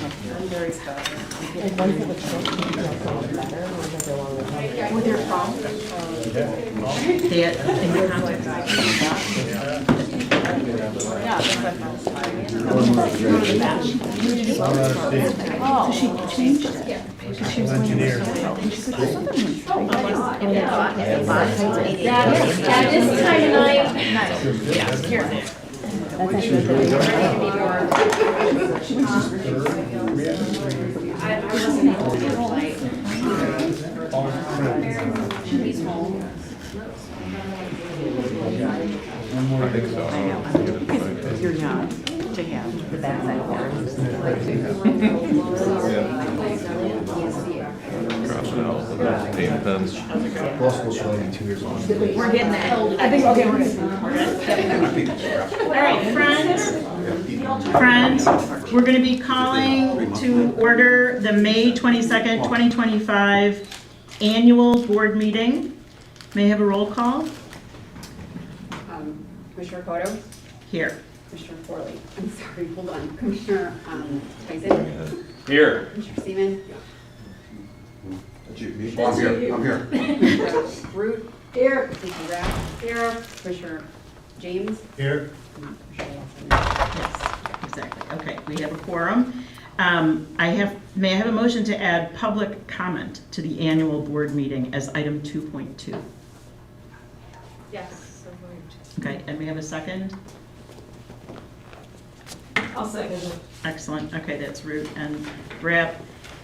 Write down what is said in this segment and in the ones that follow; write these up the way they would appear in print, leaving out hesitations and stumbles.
I'm very sorry. Like ones that look short, you know, so much better, ones that go along with it. With your phone? Yeah, that's what I found. Go to the bench. Oh. So she changed it. Yeah. She was going to and she said, "There's other ones." And Yeah, this time of night. Yeah, here. That's actually what they do. I wasn't able to get a light. He's home. I think so. I know, because you're young to have the backside of ours. Crossing out the paint pens. Possible showing 2 years old. We're getting there. I think, okay, we're good. All right, friends, we're going to be calling to order the May 22nd, 2025 annual board meeting. May I have a roll call? Commissioner Cotto, Here. Commissioner Forley, I'm sorry, hold on, Commissioner Tyson, Here. Commissioner Seaman, I'm here, I'm here. Root. Here. Commissioner Rath. Here. Commissioner James. Here. and Commissioner Wilson. Yes, exactly. Okay, we have a quorum. May I have a motion to add public comment to the annual board meeting as item 2.2? Yes. Okay, and we have a second? I'll second it. Excellent. Okay, that's Root and Rapp.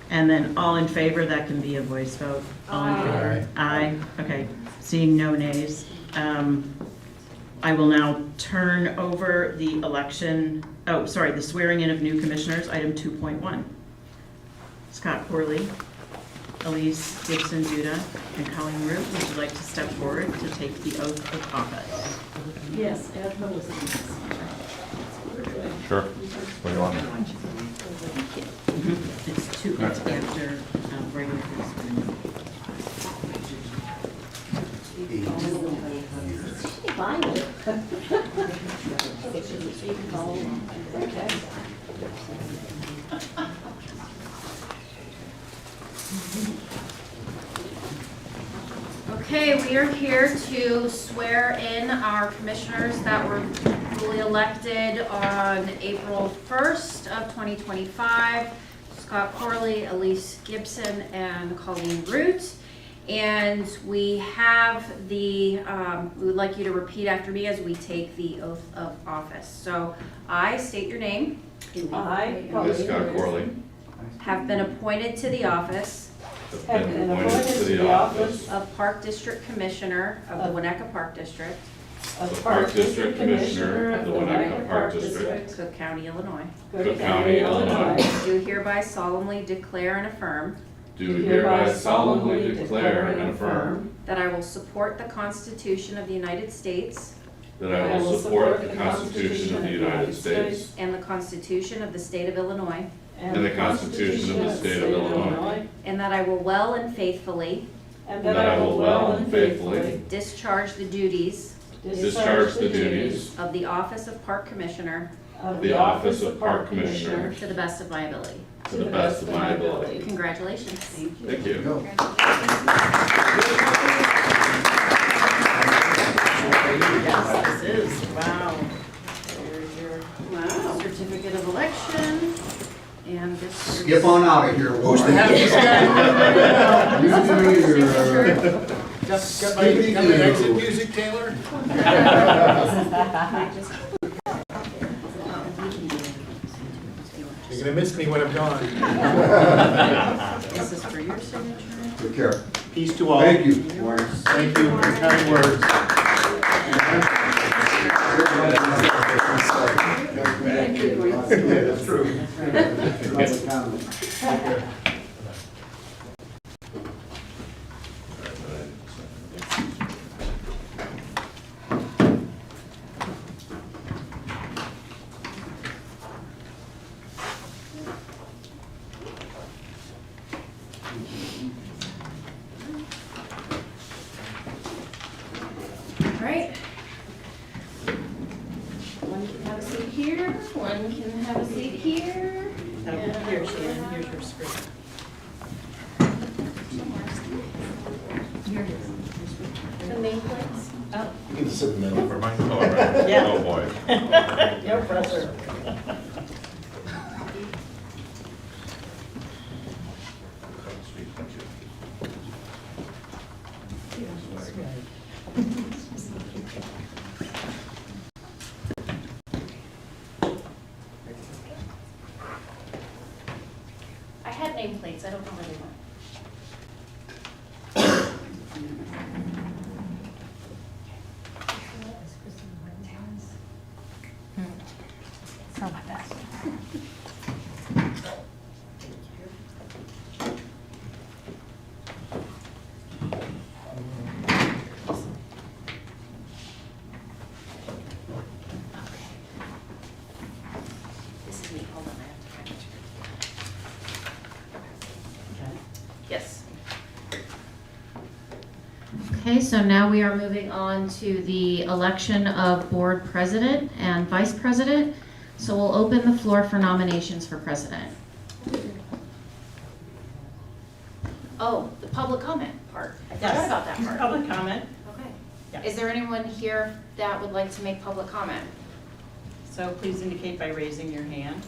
And then all in favor, that can be a voice vote. All in favor? Aye. Okay, seeing no nays. I will now turn over the the swearing in of new commissioners, item 2.1. Scott Corley, Elise Gibson Duda, and Colleen Root, would you like to step forward to take the oath of office? Yes, add publicity. Sure. What do you want? It's after regular swearing. Okay, we are here to swear in our commissioners that were duly elected on April 1st of 2025. Scott Corley, Elise Gibson, and Colleen Root. And we have we would like you to repeat after me as we take the oath of office. So I state your name. I, Scott Corley. Have been appointed to the office Have been appointed to the office of Park District Commissioner of the Winnetka Park District, of Park District Commissioner of the Winnetka Park District, Cook County, Illinois. Cook County, Illinois. Do hereby solemnly declare and affirm Do hereby solemnly declare and affirm that I will support the Constitution of the United States that I will support the Constitution of the United States and the Constitution of the State of Illinois, and the Constitution of the State of Illinois, and that I will well and faithfully and that I will well and faithfully discharge the duties discharge the duties of the office of Park Commissioner of the office of Park Commissioner to the best of my ability. to the best of my ability. Congratulations. Thank you. Yes, this is, wow. There's your certificate of election. And this is. Skip on out of here. Who's the Got my exit music, Taylor? You're gonna miss me when I'm gone. This is for your signature. Take care. Peace to all. Thank you. Thank you for your kind words. Yeah, that's true. All right. One can have a seat here, one can have a seat here. Here, sit in the middle. For mine, oh, right. Yeah. Oh, boy. No pressure. I had nameplates, I don't know where they went. It's not my best. This is me, hold on, I have to find it. Yes. Okay, so now we are moving on to the election of board president and vice president. So we'll open the floor for nominations for president. Oh, the public comment part. I forgot about that part. Public comment. Okay. Yeah. Is there anyone here that would like to make public comment? So please indicate by raising your hand.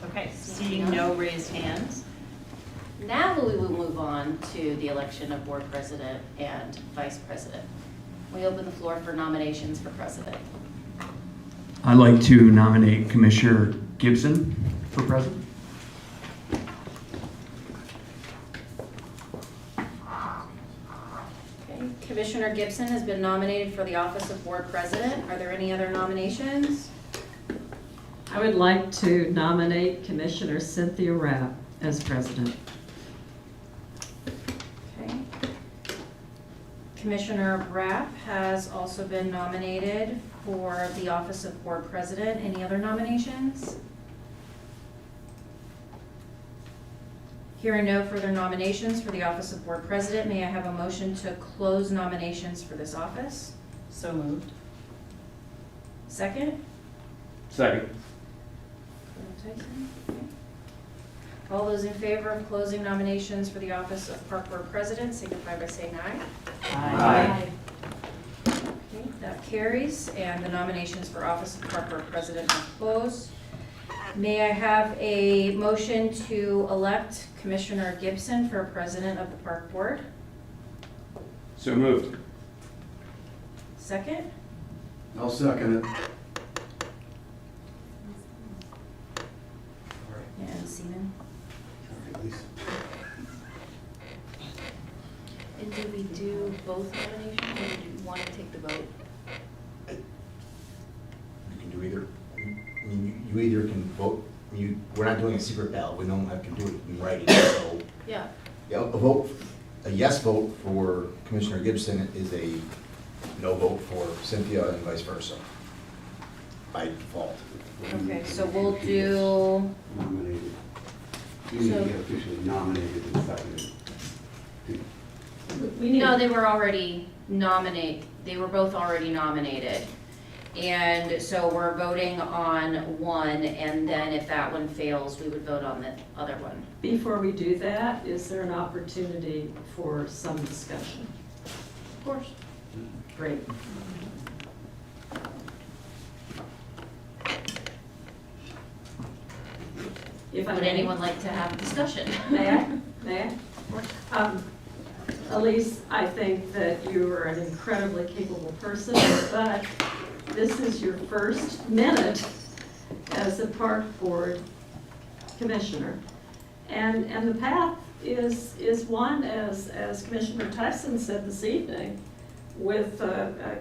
Okay, seeing no raised hands. Now we will move on to the election of board president and vice president. We open the floor for nominations for president. I'd like to nominate Commissioner Gibson for president. Okay, Commissioner Gibson has been nominated for the office of board president. Are there any other nominations? I would like to nominate Commissioner Cynthia Rapp as president. Okay. Commissioner Rapp has also been nominated for the office of board president. Any other nominations? Hearing no further nominations for the office of board president, may I have a motion to close nominations for this office? So moved. Second? Second. Tyson? Okay. All those in favor of closing nominations for the office of park board president signify by saying aye. Aye. Okay, that carries, and the nominations for office of park board president are closed. May I have a motion to elect Commissioner Gibson for president of the park board? So moved. Second? I'll second it. And Seaman? And do we do both nominations, or do you want to take the vote? You can do either. I mean, you either can vote, we're not doing a secret ballot, we don't have to do it in writing, so. Yeah. Yeah, a yes vote for Commissioner Gibson is a no vote for Cynthia and vice versa, by default. Okay, so we'll do, Nominated. You need to So- get officially nominated and seconded. no, they were already they were both already nominated. And so we're voting on one, and then if that one fails, we would vote on the other one. Before we do that, is there an opportunity for some discussion? Of course. Great. If I Would may. anyone like to have a discussion? May I? May I? Elise, I think that you are an incredibly capable person, but this is your first minute as a park board commissioner. And the path is one, as Commissioner Tyson said this evening with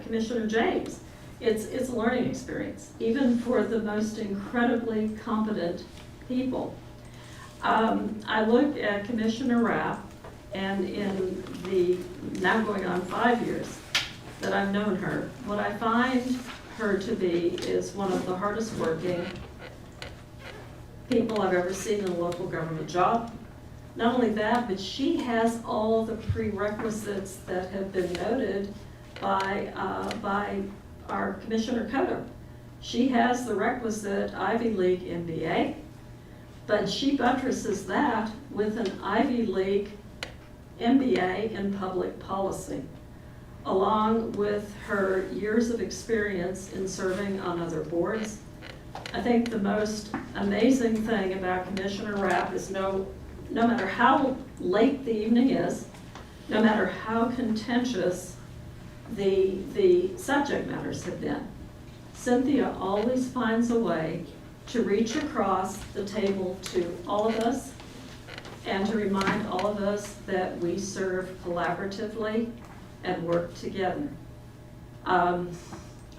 Commissioner James. It's a learning experience, even for the most incredibly competent people. I look at Commissioner Rapp, and in the now going on 5 years that I've known her, what I find her to be is one of the hardest working people I've ever seen in a local government job. Not only that, but she has all the prerequisites that have been noted by our Commissioner Coder. She has the requisite Ivy League MBA, but she buttresses that with an Ivy League MBA in public policy. along with her years of experience in serving on other boards. I think the most amazing thing about Commissioner Rapp is no matter how late the evening is, no matter how contentious the subject matters have been, Cynthia always finds a way to reach across the table to all of us and to remind all of us that we serve collaboratively and work together.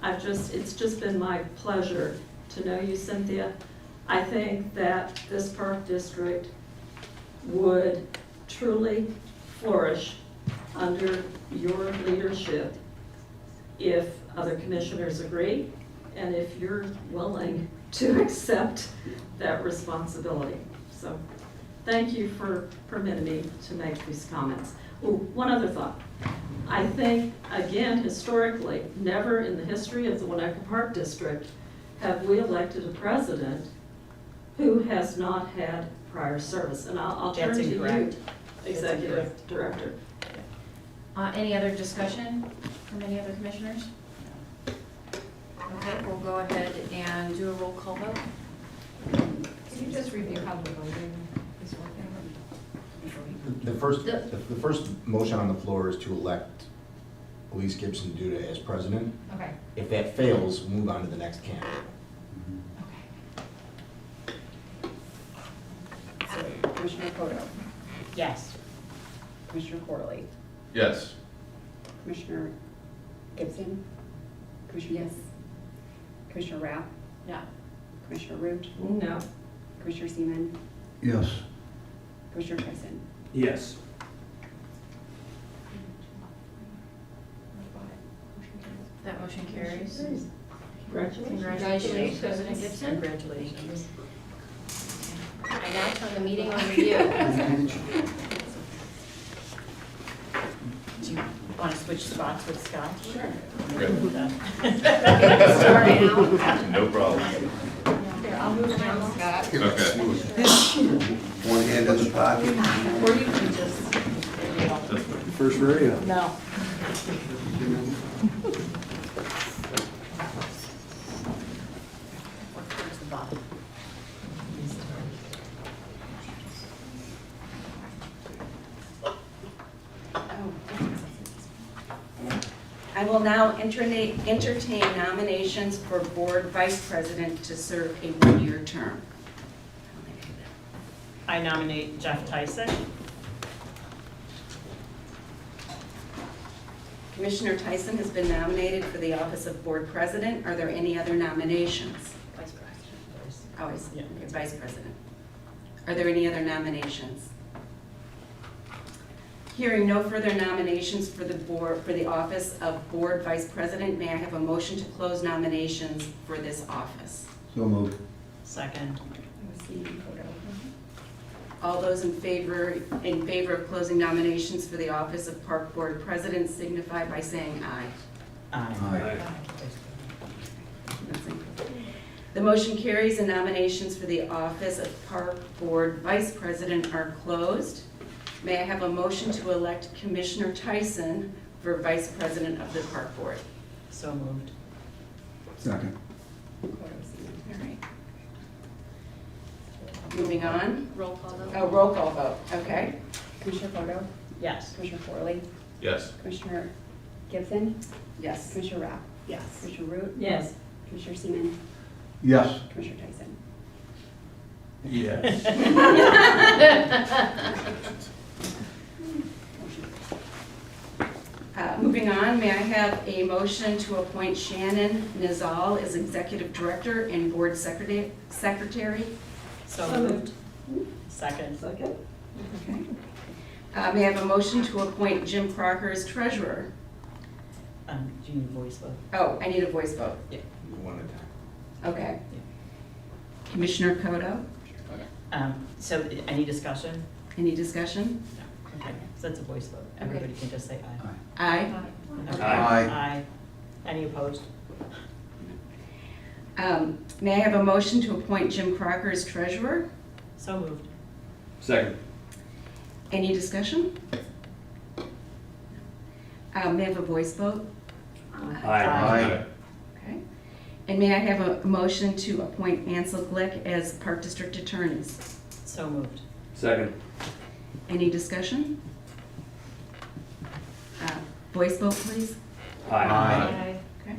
It's just been my pleasure to know you, Cynthia. I think that this park district would truly flourish under your leadership if other commissioners agree and if you're willing to accept that responsibility. So thank you for permitting me to make these comments. Oh, one other thought. I think, again, historically, never in the history of the Winnetka Park District have we elected a president who has not had prior service. And I'll turn That's to you, incorrect. Executive Director. Any other discussion from any other commissioners? Okay, we'll go ahead and do a roll call vote. Can you just review how the voting is working? The first motion on the floor is to elect Elise Gibson Duda as president. Okay. If that fails, we'll move on to the next candidate. So Commissioner Poto, Yes. Commissioner Corley, Yes. Commissioner Gibson, Commissioner yes, Commissioner Rapp, No. Commissioner Root, No. Commissioner Seaman, Yes. Commissioner Tyson. Yes. That motion carries. Congratulations. Congratulations, President Gibson. Congratulations. I now turn the meeting over to you. Do you want to switch spots with Scott? Sure. Sorry, Al. No problem. Here, I'll move around, Scott. Okay. One hand in the pocket. Or you can just. First rodeo. No. Towards the bottom. I will now entertain nominations for Board Vice President to serve a one-year term. I nominate Jeff Tyson. Commissioner Tyson has been nominated for the office of Board President. Are there any other nominations? Vice President. Always, Yeah. Vice President. Are there any other nominations? Hearing no further nominations for the office of Board Vice President, may I have a motion to close nominations for this office? So moved. Second. All those in favor of closing nominations for the office of Park Board President signify by saying aye. Aye. The motion carries and nominations for the office of Park Board Vice President are closed. May I have a motion to elect Commissioner Tyson for Vice President of the Park Board? So moved. Second. All right. Moving on. Roll call vote. Oh, roll call vote, okay. Commissioner Poto, Yes. Commissioner Corley, Yes. Commissioner Gibson, Yes. Commissioner Rapp, Yes. Commissioner Root, Yes. Commissioner Seaman, Yes. Commissioner Tyson. Yes. Moving on, may I have a motion to appoint Shannon Nizal as Executive Director and Board Secretary? So So moved. Second. Second. Okay. May I have a motion to appoint Jim Crocker as Treasurer? Do you need a voice vote? Oh, I need a voice vote. One at a time. Okay. Commissioner Poto, So any discussion? any discussion? No. Okay, so that's a voice vote. Everybody can just say aye. Aye. Okay. Aye. Aye. Any opposed? May I have a motion to appoint Jim Crocker as Treasurer? So moved. Second. Any discussion? May I have a voice vote? Aye. Okay. And may I have a motion to appoint Ansel Glick as Park District attorneys? So moved. Second. Any discussion? Voice vote, please. Aye. Okay.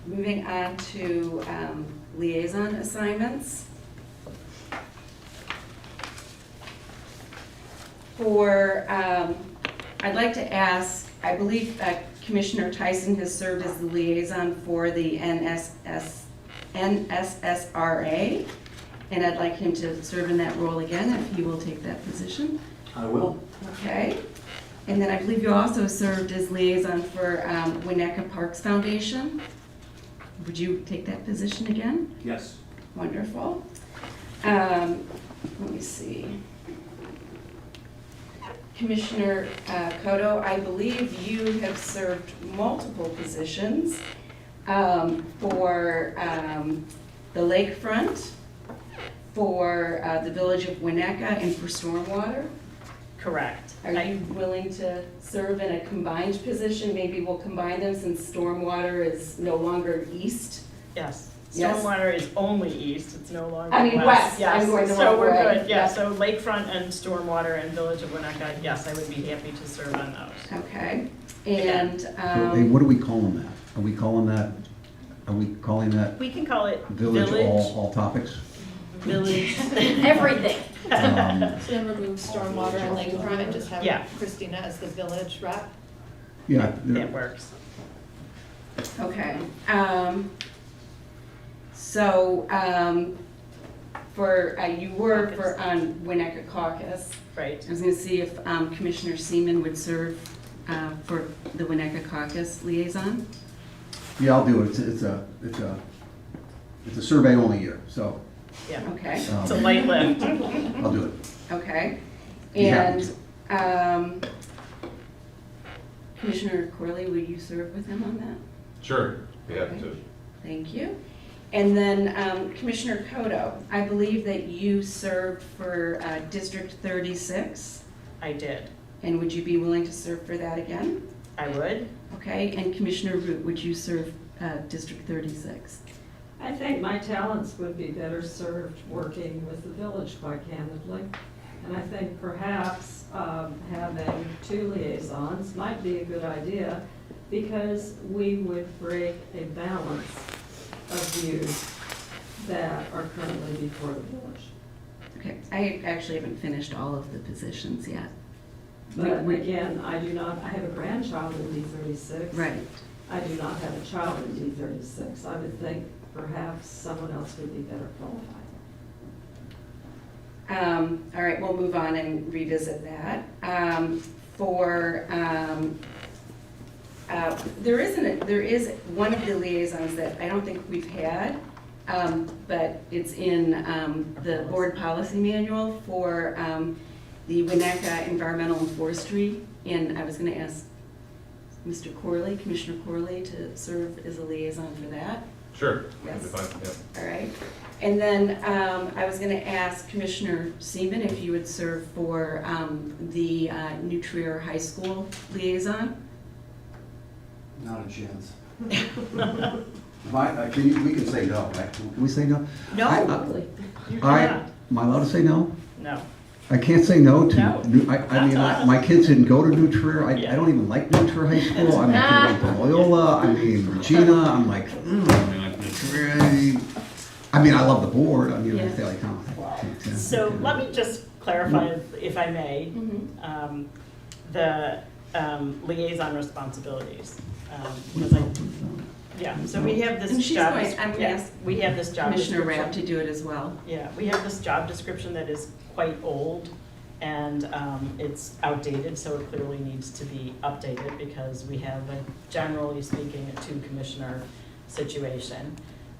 Moving on to liaison assignments. I'd like to ask, I believe Commissioner Tyson has served as the liaison for the NSSRA, and I'd like him to serve in that role again if he will take that position. I will. Okay. And then I believe you also served as liaison for Winnetka Parks Foundation. Would you take that position again? Yes. Wonderful. Let me see. Commissioner Kodo, I believe you have served multiple positions for the lakefront, for the village of Winnetka, and for stormwater. Correct. Are you willing to serve in a combined position? Maybe we'll combine them since stormwater is no longer east. Yes. Yes. Stormwater is only east, it's no longer I west. mean west, Yes. I'm going the So wrong we're way. good, yeah, Yep. so lakefront and stormwater and village of Winnetka, yes, I would be happy to serve on those. Okay, and, Hey, what are we calling that? Are we calling that We can call it village village, all topics? village. Everything. So then remove stormwater and lakefront and just have Yeah. Christina as the village rep? Yeah. That works. okay. So, you were on Winnetka Caucus. Right. I was gonna see if Commissioner Seaman would serve for the Winnetka Caucus liaison. Yeah, I'll do it. It's a survey only year, so Yeah, Okay, it's a light lift. I'll do it. okay. Yeah. And Commissioner Corley, will you serve with him on that? Sure, we have to. Thank you. And then Commissioner Kodo, I believe that you served for District 36, I did. and would you be willing to serve for that again? I would. Okay, and Commissioner Root, would you serve District 36? I think my talents would be better served working with the village, quite candidly. And I think perhaps having two liaisons might be a good idea because we would break a balance of views that are currently before the village. Okay, I actually haven't finished all of the positions yet. But again, I have a grandchild in D36. Right. I do not have a child in D36. I would think perhaps someone else would be better qualified. All right, we'll move on and revisit that. There is one of the liaisons that I don't think we've had, but it's in the board policy manual for the Winnetka Environmental and Forestry. And I was going to ask Mr. Corley, Commissioner Corley, to serve as a liaison for that. Sure. Yes. That'd be fine, yeah. All right. And then I was going to ask Commissioner Seaman if you would serve for the New Trier High School liaison. Not a chance. We can say no, right? Can we say no? No. I- You I, cannot. am I allowed to say no? No. I can't say no to, No. I mean, my kids didn't go to New Trier, I don't even like New Trier High School, I mean, I went to Loyola, I mean, Regina, I'm like, I like New Trier. I mean, I love the board, I mean, I say like, oh. So let me just clarify, if I may, the liaison responsibilities. Yeah, so we have this And she's job. going- I'm gonna Yeah, ask we have this job Commissioner Rapp description. to do it as well. Yeah, we have this job description that is quite old and it's outdated, so it clearly needs to be updated because we have a, generally speaking, a two-commissioner situation.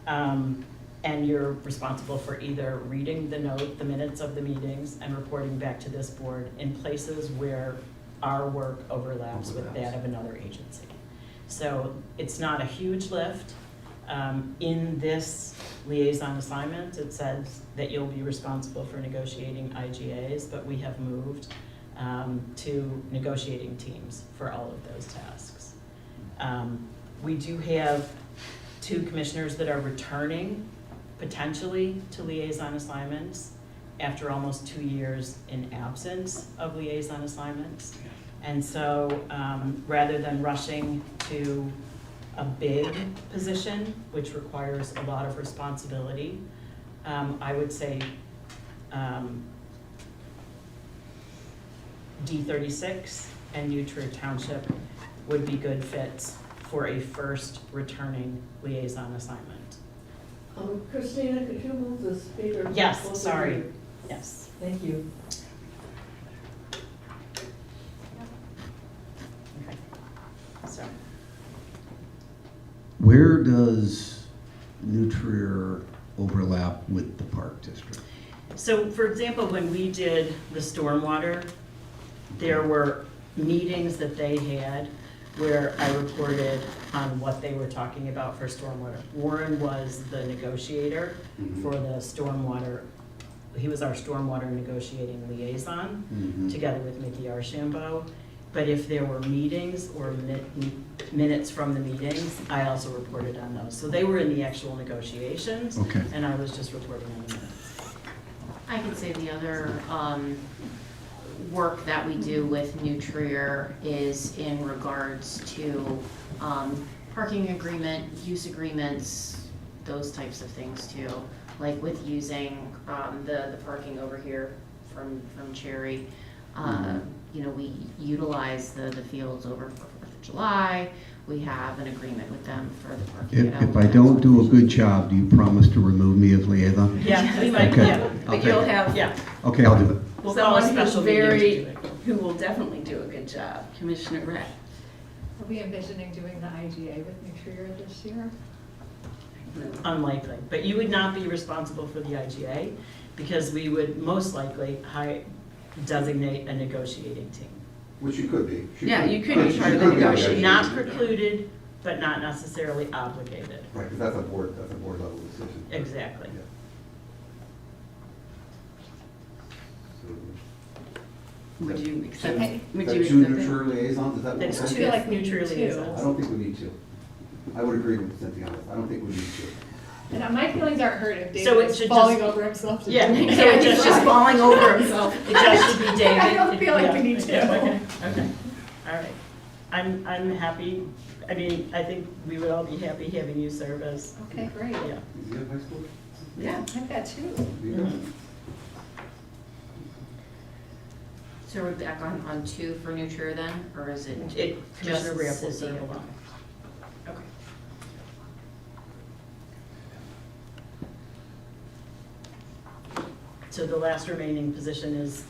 And you're responsible for either reading the minutes of the meetings and reporting back to this board in places where our work overlaps with that of another agency. So it's not a huge lift. In this liaison assignments, it says that you'll be responsible for negotiating IGAs, but we have moved to negotiating teams for all of those tasks. We do have 2 commissioners that are returning potentially to liaison assignments after almost 2 years in absence of liaison assignments. And so rather than rushing to a big position, which requires a lot of responsibility, I would say D36 and New Trier Township would be good fits for a first returning liaison assignment. Christina, could you move the speaker? Yes, closer to sorry. you? Yes. Thank you. Okay. So, Where does New Trier overlap with the Park District? so for example, when we did the stormwater, there were meetings that they had where I reported on what they were talking about for stormwater. Warren was the negotiator for the stormwater. He was our stormwater negotiating liaison, together with Mickey Archambault. But if there were meetings or minutes from the meetings, I also reported on those. So they were in the actual negotiations, Okay. and I was just reporting on the minutes. I could say the other work that we do with New Trier is in regards to parking agreement, use agreements, those types of things too. Like with using the parking over here from Cherry. You know, we utilize the fields over for 4th of July. We have an agreement with them for the parking. If I don't do a good job, do you promise to remove me as liaison? Yeah, we might, Okay. yeah. But you'll have Yeah, Okay, I'll do it. we'll call a someone who's special meeting to very, do it. who will definitely do a good job, Commissioner Rett. Are we envisioning doing the IGA with New Trier this year? Unlikely, but you would not be responsible for the IGA because we would most likely designate a negotiating team. Which you could be. Yeah, you could be part of the negotiation. Not precluded, but not necessarily obligated. Right, because that's a board level decision. Exactly. Would you accept, Okay. would Is you that two accept it? neutral liaisons, is that what? That's we're two saying? like we need neutral two. liaisons. I don't think we need two. I would agree with Cynthia on this, I don't think we need two. And my feelings aren't hurt if So it David's should falling just- over himself. to Yeah, do it. so Yeah, it he's just- just falling over himself. It just should be David. I don't feel like we need to. Okay, okay, all right. I'm happy, I mean, I think we would all be happy having you serve as, Okay, great. yeah. Is he at high school? Yeah. I've got two. So we're back on 2 for New Trier then, or is it Commissioner just Rapp will serve Cynthia? alone. Okay. So the last remaining position is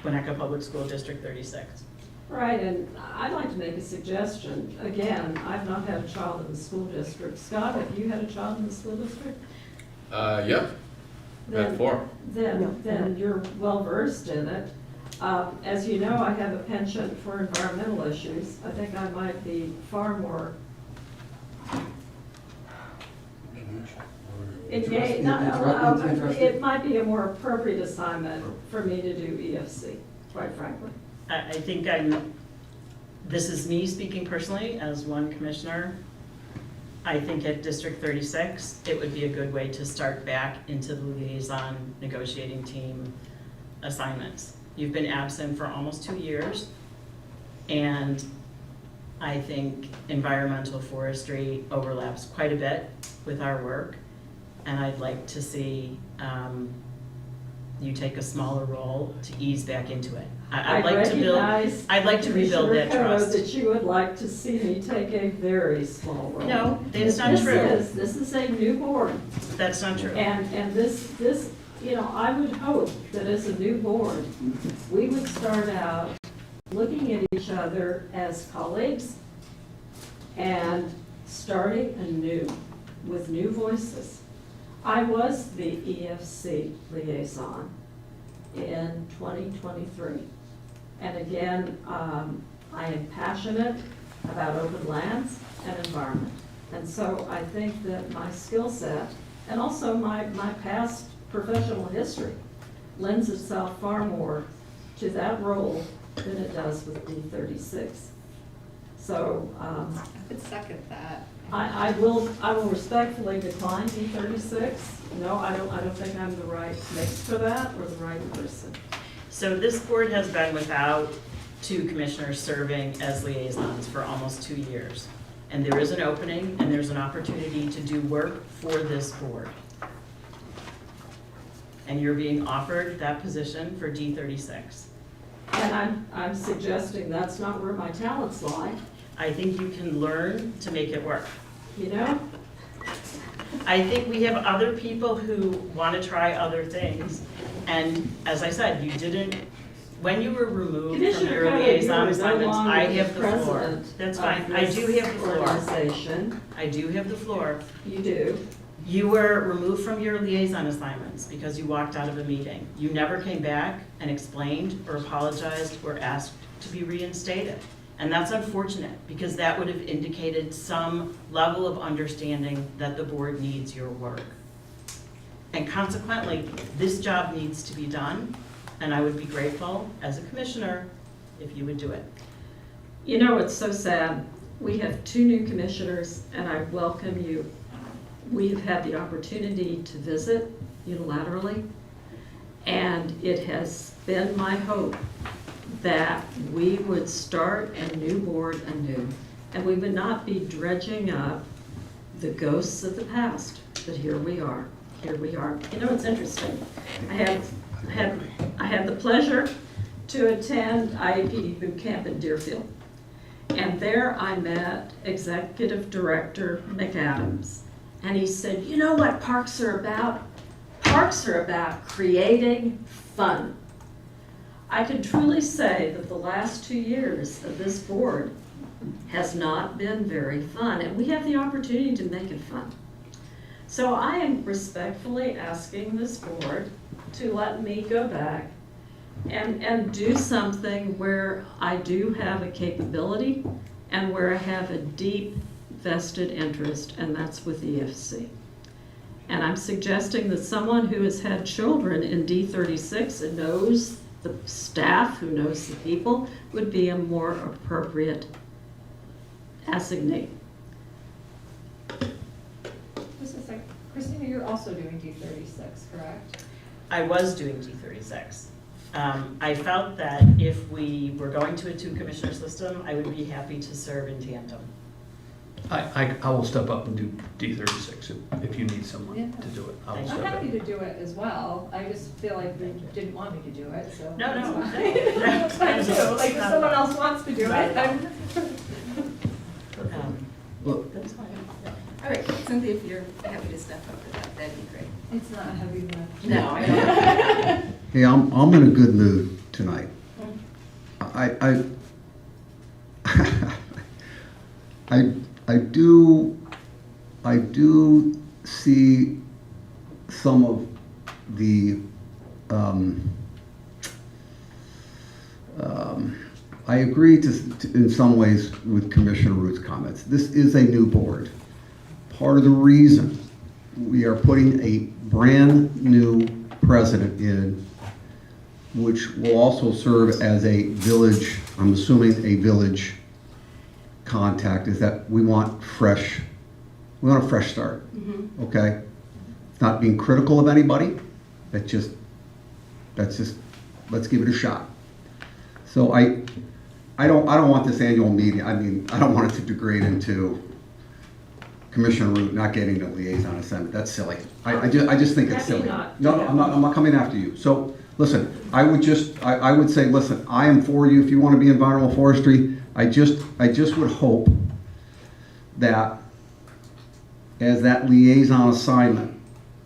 Winnetka Public School District 36. Right, and I'd like to make a suggestion. Again, I've not had a child in the school district. Scott, have you had a child in the school district? Yep, Then- had 4. Then you're well versed in it. As you know, I have a penchant for environmental issues. I think I might be far more engaged. It might be a more appropriate assignment for me to do EFC, quite frankly. I think this is me speaking personally as one commissioner. I think at District 36, it would be a good way to start back into the liaison negotiating team assignments. You've been absent for almost 2 years, and I think environmental forestry overlaps quite a bit with our work, and I'd like to see you take a smaller role to ease back into it. I'd like to rebuild that trust. That you would like to see me take a very small role. No, that's not true. This is a new board, That's not true. and this, you know, I would hope that as a new board, we would start out looking at each other as colleagues and starting anew with new voices. I was the EFC liaison in 2023. And again, I am passionate about open lands and environment. And so I think that my skill set, and also my past professional history, lends itself far more to that role than it does with D36. So I could second that. I will respectfully decline D36. No, I don't think I'm the right mix for that or the right person. So this board has been without two commissioners serving as liaisons for almost 2 years. And there is an opening and there's an opportunity to do work for this board. And you're being offered that position for D36. And I'm suggesting that's not where my talents lie, I think you can learn to make it work. you know? I think we have other people who want to try other things. And as I said, you didn't, when you were removed from Commissioner your Cody, liaison you are no assignments, longer I the have the floor. president That's of fine, I do this have the floor. organization. I do have the floor. You do. You were removed from your liaison assignments because you walked out of a meeting. You never came back and explained or apologized or asked to be reinstated. And that's unfortunate because that would have indicated some level of understanding that the board needs your work. And consequently, this job needs to be done, and I would be grateful as a commissioner if you would do it. You know, it's so sad. We have 2 new commissioners, and I welcome you. We've had the opportunity to visit unilaterally, and it has been my hope that we would start a new board anew, and we would not be dredging up the ghosts of the past, but here we are. Here we are. You know, it's interesting. I had the pleasure to attend IAPD boot camp in Deerfield. And there I met Executive Director McAdams. And he said, you know what parks are about? Parks are about creating fun. I can truly say that the last 2 years of this board has not been very fun, and we have the opportunity to make it fun. So I am respectfully asking this board to let me go back and do something where I do have a capability and where I have a deep vested interest, and that's with EFC. And I'm suggesting that someone who has had children in D36 and knows the staff, who knows the people, would be a more appropriate assignee. Just a sec. Christina, you're also doing D36, correct? I was doing D36. I felt that if we were going to a 2-commissioner system, I would be happy to serve in tandem. I will step up and do D36 if you need someone to do it. I will I'm step happy up. to do it as well. I just feel like they didn't want me to do it, so. No, that's no. fine. That's fine too. Like if someone else wants to do it, I'm. Well, That's fine. All right, Cynthia, if you're happy to step up for that, that'd be great. It's not a heavy lift. No, I don't. Hey, I'm in a good mood tonight. I do see some of the, I agree to, in some ways with Commissioner Root's comments. This is a new board. Part of the reason we are putting a brand-new president in, which will also serve as a village, I'm assuming a village contact, is that we want a fresh start, okay? It's not being critical of anybody, let's just, let's give it a shot. So I don't want this annual meeting, I don't want it to degrade into Commissioner Root not getting the liaison assignment. That's silly. I just think it's silly. No, I'm not coming after you. So, listen, I would say, listen, I am for you if you want to be environmental forestry. I just would hope that as that liaison assignment,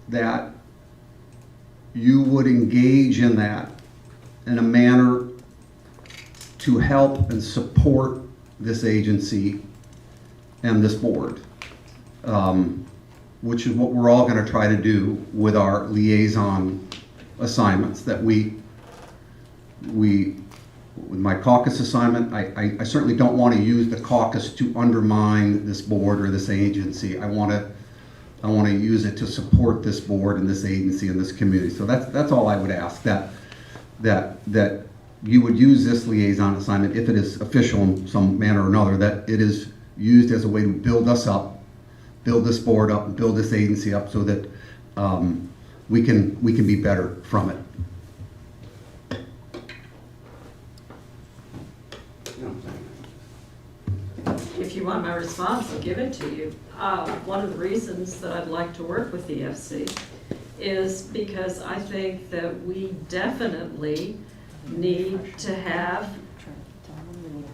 that you would engage in that in a manner to help and support this agency and this board. Which is what we're all going to try to do with our liaison assignments, that we with my caucus assignment. I certainly don't want to use the caucus to undermine this board or this agency. I want to use it to support this board and this agency and this community. So that's all I would ask, that you would use this liaison assignment, if it is official in some manner or another, that it is used as a way to build us up, build this board up, and build this agency up so that we can be better from it. If you want my response, I'll give it to you. One of the reasons that I'd like to work with the FC is because I think that we definitely need to have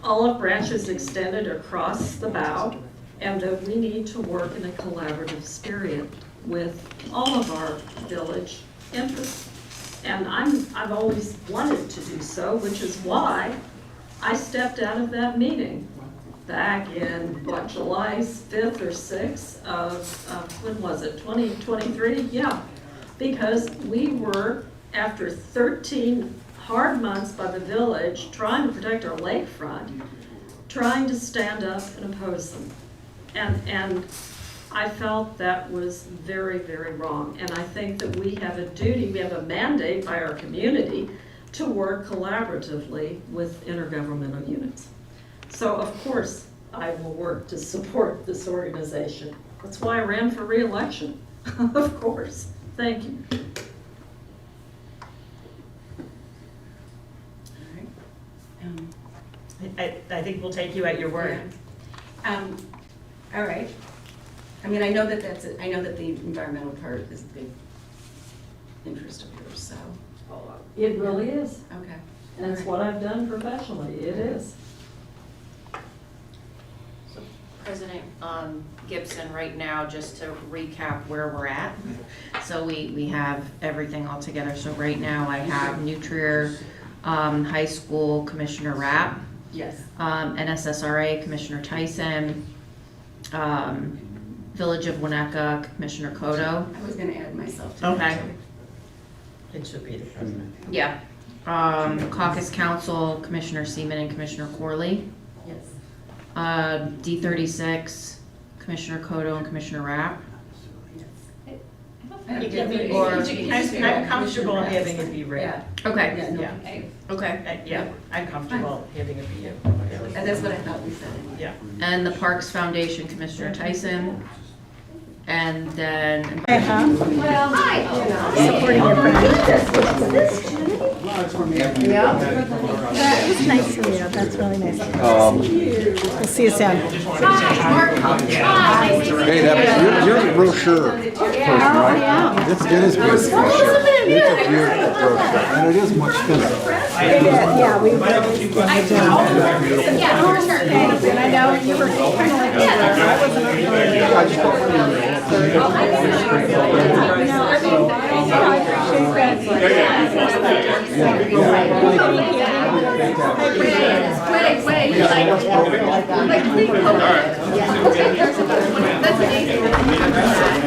olive branches extended across the bow, and that we need to work in a collaborative spirit with all of our village interests. And I've always wanted to do so, which is why I stepped out of that meeting back in, July 5th or 6th of when was it, 2023? Yeah, because we were, after 13 hard months by the village, trying to protect our lakefront, trying to stand up and oppose them. And I felt that was very, very wrong. And I think that we have a duty, we have a mandate by our community to work collaboratively with intergovernmental units. So of course, I will work to support this organization. That's why I ran for re-election, of course. Thank you. I think we'll take you at your word. All right. I mean, I know that I know that the environmental part is a big interest of yours, so. It really is. Okay. And it's what I've done professionally. It is. President Gibson, right now, just to recap where we're at. So we have everything all together. So right now I have New Trier High School Commissioner Rapp, Yes. NSSRA Commissioner Tyson, Village of Winnetka Commissioner Kodo. I was gonna add myself to that. Okay. It should be the president. Yeah. Caucus Council Commissioner Seaman and Commissioner Corley. Yes. D36 Commissioner Kodo and Commissioner Rapp. I'm comfortable having it be Rick. Yeah. Okay. Yeah, no, Yeah. Okay. Yeah, I'm comfortable having it be you. and that's what I thought we said. Yeah. And the Parks Foundation Commissioner Tyson. And then Supporting your friend. Yeah. That was nice of you. That's really nice. We'll see you soon. Hey, you're a brochure person, right? Yeah. It is beautiful. It's a beautiful brochure, and it is much thinner. Yeah, we really. And I know you were kind of like, I wasn't. I just thought No, I mean, I appreciate that. wait. That's amazing.